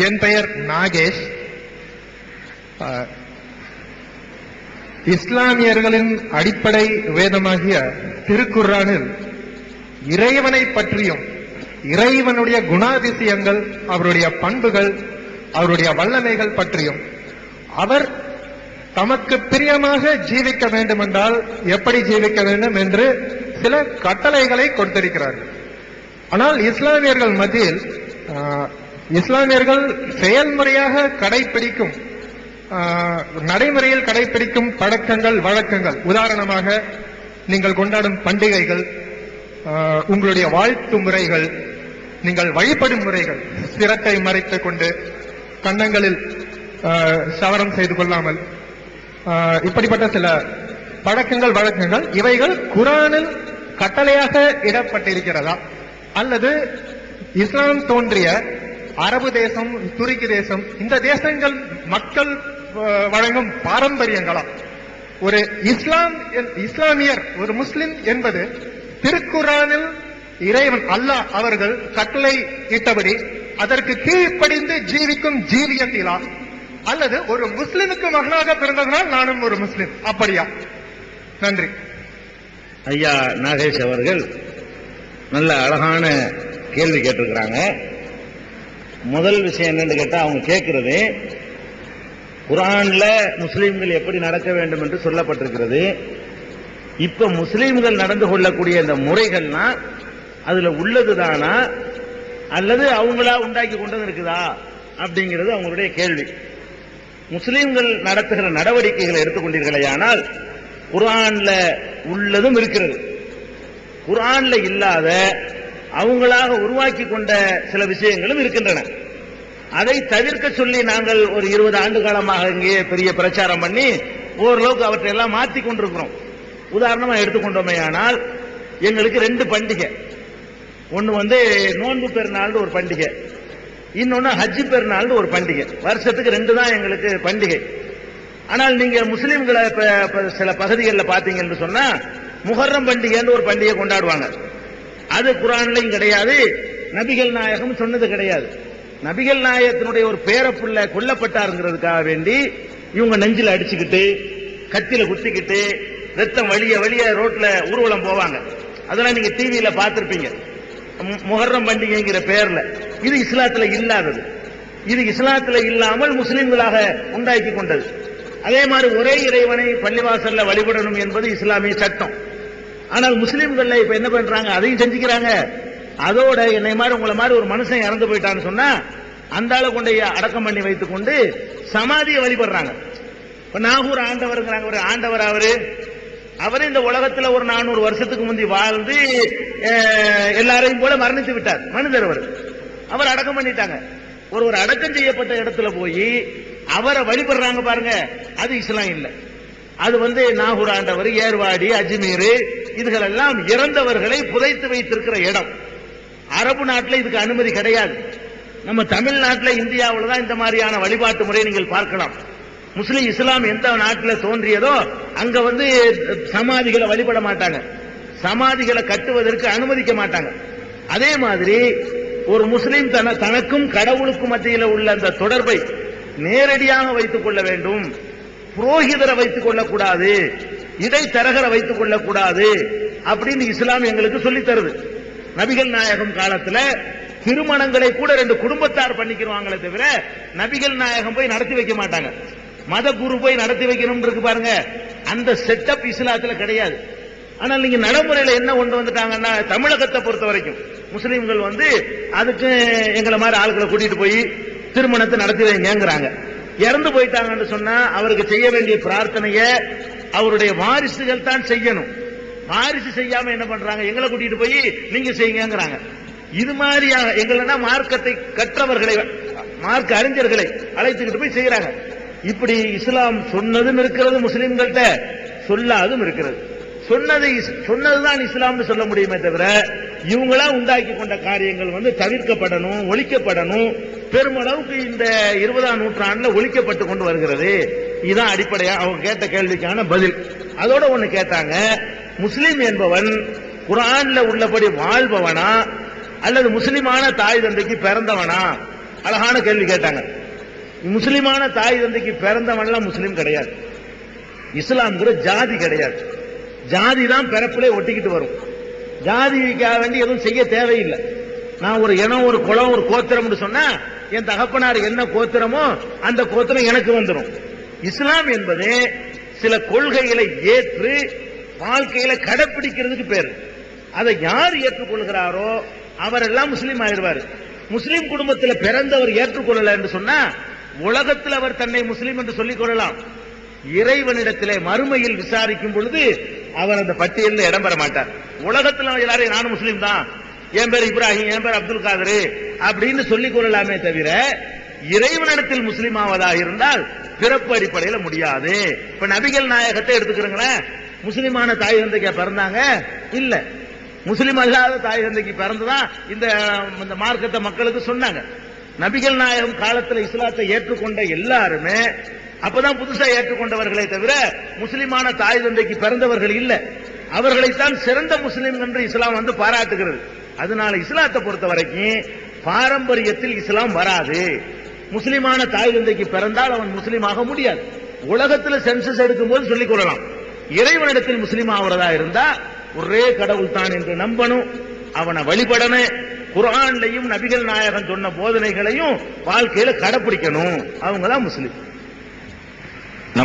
என் பெயர் நாகேஷ். இஸ்லாமியர்களின் அடிப்படை வேதமாகிய திருக்குர்ஆனில் இறைவனை பற்றியும் இறைவனுடைய குணாதிசயங்கள், அவருடைய பண்புகள், அவருடைய வல்லமைகள் பற்றியும் அவர் தமக்கு பிரியமாக ஜீவிக்க வேண்டும் என்றால் எப்படி ஜீவிக்க வேண்டும் என்று சில கட்டளைகளை கொடுத்திருக்கிறார்கள். ஆனால் இஸ்லாமியர்கள் மத்தியில் இஸ்லாமியர்கள் செயல்முறையாக கடைபிடிக்கும் நடைமுறையில் கடைபிடிக்கும் பழக்கங்கள் வழக்கங்கள், உதாரணமாக நீங்கள் கொண்டாடும் பண்டிகைகள், உங்களுடைய வாழ்த்து முறைகள், நீங்கள் வழிபடும் முறைகள், சிரத்தை மறைத்துக் கொண்டு கன்னங்களில் சவரம் செய்து கொள்ளாமல், இப்படிப்பட்ட சில பழக்கங்கள் வழக்கங்கள் இவைகள் குர்ஆனில் கட்டளையாக இடப்பட்டிருக்கிறதா அல்லது இஸ்லாம் தோன்றிய அரபு தேசம், துருக்கி தேசம், இந்த தேசங்கள் மக்கள் வழங்கும் பாரம்பரியங்களா? ஒரு இஸ்லாமியர், ஒரு முஸ்லிம் என்பது திருக்குர்ஆனில் இறைவன் அல்லாஹ் அவர்கள் கட்டளை இட்டபடி அதற்கு கீழ்ப்படிந்து ஜீவிக்கும் ஜீவியத்திலா அல்லது ஒரு முஸ்லிமுக்கு மகனாக பிறந்ததனால் நானும் ஒரு முஸ்லிம், அப்படியா? நன்றி. ஐயா நாகேஷ் அவர்கள் நல்ல அழகான கேள்வி கேட்டிருக்கிறாங்க. முதல் விஷயம் என்னன்னு கேட்டா, அவங்க கேட்கிறது குர்ஆன்ல முஸ்லிம்கள் எப்படி நடக்க வேண்டும் என்று சொல்லப்பட்டிருக்கிறது. இப்ப முஸ்லிம்கள் நடந்து கொள்ளக்கூடிய இந்த முறைகள்னா அதுல உள்ளதுதானா அல்லது அவங்களா உண்டாக்கி கொண்டது இருக்குதா அப்படிங்கிறது அவங்களுடைய கேள்வி. முஸ்லிம்கள் நடத்துகிற நடவடிக்கைகளை எடுத்துக்கொண்டீர்களேயானால் குர்ஆன்ல உள்ளதும் இருக்கிறது, குர்ஆன்ல இல்லாத அவங்களாக உருவாக்கி கொண்ட சில விஷயங்களும் இருக்கின்றன. அதை தவிர்க்க சொல்லி நாங்கள் ஒரு 20 ஆண்டு காலமாக இங்கே பெரிய பிரச்சாரம் பண்ணி ஓரளவுக்கு அவற்றை எல்லாம் மாற்றி கொண்டிருக்கிறோம். உதாரணமா எடுத்துக்கொண்டோமே ஆனால் எங்களுக்கு 2 பண்டிகை, ஒன்னு நோன்பு பெருநாள் ஒரு பண்டிகை, இன்னொன்னு ஹஜ் பெருநாள் ஒரு பண்டிகை. வருஷத்துக்கு 2 தான் எங்களுக்கு பண்டிகை. ஆனால் நீங்க முஸ்லிம்களை சில பகுதிகளில் பாத்தீங்கன்னு சொன்னா முஹர்ரம் பண்டிகைன்னு ஒரு பண்டிகை கொண்டாடுவாங்க. அது குர்ஆன்லயும் கிடையாது, நபிகள் நாயகம் சொன்னது கிடையாது. நபிகள் நாயகத்தினுடைய ஒரு பேரப்புள்ள கொல்லப்பட்டாருங்கிறதுக்காக வேண்டி இவங்க நெஞ்சில அடிச்சுக்கிட்டு கத்தில குத்திக்கிட்டு ரத்தம் வழிய வழிய ரோட்ல ஊர்வலம் போவாங்க. அதெல்லாம் நீங்க டிவியில பார்த்திருப்பீங்க. முஹர்ரம் பண்டிகைங்கிற பெயர்ல இது இஸ்லாத்துல இல்லாதது. இது இஸ்லாத்துல இல்லாமல் முஸ்லிம்களாக உண்டாக்கி கொண்டது. அதே மாதிரி ஒரே இறைவனை பள்ளிவாசல்ல வழிபடணும் என்பது இஸ்லாமிய சட்டம். ஆனால் முஸ்லிம்கள் இப்ப என்ன பண்றாங்க, அதையும் செஞ்சுக்கிறாங்க. அதோட என்னை மாதிரி உங்களை மாதிரி ஒரு மனுஷன் இறந்து போயிட்டான்னு சொன்னா அந்த ஆளை கொண்டு அடக்கம் பண்ணி வைத்துக் கொண்டு சமாதியை வழிபடுறாங்க. இப்ப நாகூர் ஆண்டவருங்கிறாங்க. ஒரு ஆண்டவர் அவரு இந்த உலகத்துல ஒரு 400 வருஷத்துக்கு முந்தி வாழ்ந்து எல்லாரையும் போல மரணித்து விட்டார் மனிதர். அவர் அடக்கம் பண்ணிட்டாங்க. ஒரு அடக்கம் செய்யப்பட்ட இடத்துல போய் அவரை வழிபடுறாங்க பாருங்க, அது இஸ்லாம் இல்லை. அது நாகூர் ஆண்டவர், ஏர்வாடி, அஜ்மீர், இதுகள் எல்லாம் இறந்தவர்களை புதைத்து வைத்திருக்கிற இடம். அரபு நாட்டில் இதுக்கு அனுமதி கிடையாது. நம்ம தமிழ்நாட்டில், இந்தியாவில் தான் இந்த மாதிரியான வழிபாட்டு முறையை நீங்கள் பார்க்கலாம். முஸ்லிம் இஸ்லாம் எந்த நாட்டில் தோன்றியதோ அங்க சமாதிகளை வழிபட மாட்டாங்க, சமாதிகளை கட்டுவதற்கு அனுமதிக்க மாட்டாங்க. அதே மாதிரி ஒரு முஸ்லிம் தனக்கும் கடவுளுக்கும் மத்தியில் உள்ள அந்த தொடர்பை நேரடியாக வைத்துக் கொள்ள வேண்டும். புரோகிதரை வைத்துக் கொள்ளக்கூடாது, இடைத்தரகரை வைத்துக் கொள்ளக்கூடாது அப்படின்னு இஸ்லாம் எங்களுக்கு சொல்லி தருது. நபிகள் நாயகம் காலத்துல திருமணங்களை கூட 2 குடும்பத்தார் பண்ணிக்கிறாங்களே தவிர நபிகள் நாயகம் போய் நடத்தி வைக்க மாட்டாங்க. மத குரு போய் நடத்தி வைக்கணும் இருக்கு பாருங்க, அந்த செட்டப் இஸ்லாத்துல கிடையாது. ஆனால் நீங்க நடைமுறையில என்ன கொண்டு வந்துட்டாங்கன்னா, தமிழகத்தை பொறுத்த வரைக்கும் முஸ்லிம்கள் அதுக்கு எங்களை மாதிரி ஆட்களை கூட்டிட்டு போய் திருமணத்தை நடத்தி வைங்கிறாங்க. இறந்து போயிட்டாங்கன்னு சொன்னா அவருக்கு செய்ய வேண்டிய பிரார்த்தனைய அவருடைய வாரிசுகள் தான் செய்யணும். வாரிசு செய்யாம என்ன பண்றாங்க, எங்களை கூட்டிட்டு போய் நீங்க செய்யுங்கிறாங்க. இது மாதிரியா எங்களா மார்க்கத்தை கற்றவர்களை, மார்க்க அறிஞர்களை அழைத்துக்கிட்டு போய் செய்யறாங்க. இப்படி இஸ்லாம் சொன்னதும் இருக்கிறது, முஸ்லிம்கள்ட்ட சொல்லாதும் இருக்கிறது. சொன்னதுதான் இஸ்லாம்னு சொல்ல முடியுமே தவிர இவங்களா உண்டாக்கி கொண்ட காரியங்கள் தவிர்க்கப்படணும், ஒழிக்கப்படணும். பெருமளவுக்கு இந்த 20ஆம் நூற்றாண்டுல ஒழிக்கப்பட்டு கொண்டு வருகிறது. இதுதான் அடிப்படையா அவங்க கேட்ட கேள்விக்கான பதில். அதோட ஒண்ணு கேட்டாங்க, முஸ்லிம் என்பவன் குர்ஆன்ல உள்ளபடி வாழ்பவனா அல்லது முஸ்லிமான தாய் தந்தைக்கு பிறந்தவனா அழகான கேள்வி கேட்டாங்க. முஸ்லிமான தாய் தந்தைக்கு பிறந்தவன்லாம் முஸ்லீம் கிடையாது. இஸ்லாம்ங்கிற ஜாதி கிடையாது. ஜாதி தான் பிறப்பிலே ஒட்டிக்கிட்டு வரும். ஜாதிக்காக வேண்டி எதுவும் செய்ய தேவையில்லை. நான் ஒரு இனம், ஒரு குலம், ஒரு கோத்திரம் சொன்னா என் தகப்பனார் என்ன கோத்திரமோ அந்த கோத்திரம் எனக்கு வந்துடும். இஸ்லாம் என்பது சில கொள்கைகளை ஏற்று வாழ்க்கையில கடைப்பிடிக்கிறதுக்கு பேரு. அதை யார் ஏற்றுக்கொள்கிறாரோ அவரெல்லாம் முஸ்லீம் ஆயிடுவார். முஸ்லீம் குடும்பத்தில் பிறந்தவர் ஏற்றுக்கொள்ளல என்று சொன்னா உலகத்தில் அவர் தன்னை முஸ்லீம் என்று சொல்லிக் கொள்ளலாம். இறைவனிடத்திலே மறுமையில் விசாரிக்கும் பொழுது அவர் அந்த பட்டியலில் இடம் பெற மாட்டார். உலகத்தில் எல்லாரும் நானும் முஸ்லீம் தான், என் பேர் இப்ராஹிம், என் பேர் அப்துல் காதர் அப்படின்னு சொல்லிக் கொள்ளலாமே தவிர இறைவனிடத்தில் முஸ்லீம் ஆவதாக இருந்தால் பிறப்பு அடிப்படையில் முடியாது. இப்ப நபிகள் நாயகத்தை எடுத்துக்கிறீங்களேன், முஸ்லிமான தாய் தந்தைக்கு பிறந்தாங்க இல்ல, முஸ்லிம் அல்லாத தாய் தந்தைக்கு பிறந்துதான் இந்த மார்க்கத்தை மக்களுக்கு சொன்னாங்க. நபிகள் நாயகம் காலத்தில் இஸ்லாத்தை ஏற்றுக்கொண்ட எல்லாருமே அப்பதான் புதுசா ஏற்றுக்கொண்டவர்களை தவிர முஸ்லிமான தாய் தந்தைக்கு பிறந்தவர்கள் இல்ல. அவர்களைத்தான் சிறந்த முஸ்லிம் என்று இஸ்லாம் வந்து பாராட்டுகிறது. அதனால இஸ்லாத்தை பொறுத்த வரைக்கும் பாரம்பரியத்தில் இஸ்லாம் வராது. முஸ்லிமான தாய் தந்தைக்கு பிறந்தால் அவன் முஸ்லீம் ஆக முடியாது. உலகத்தில் சென்சஸ் எடுக்கும் போது சொல்லிக் கொள்ளலாம். இறைவனிடத்தில் முஸ்லீம் ஆகிறதா இருந்தா ஒரே கடவுள் தான் என்று நம்பணும், அவனை வழிபடணும், குர்ஆன்லையும் நபிகள் நாயகம் சொன்ன போதனைகளையும் வாழ்க்கையில கடைபிடிக்கணும். அவங்கதான் முஸ்லீம்.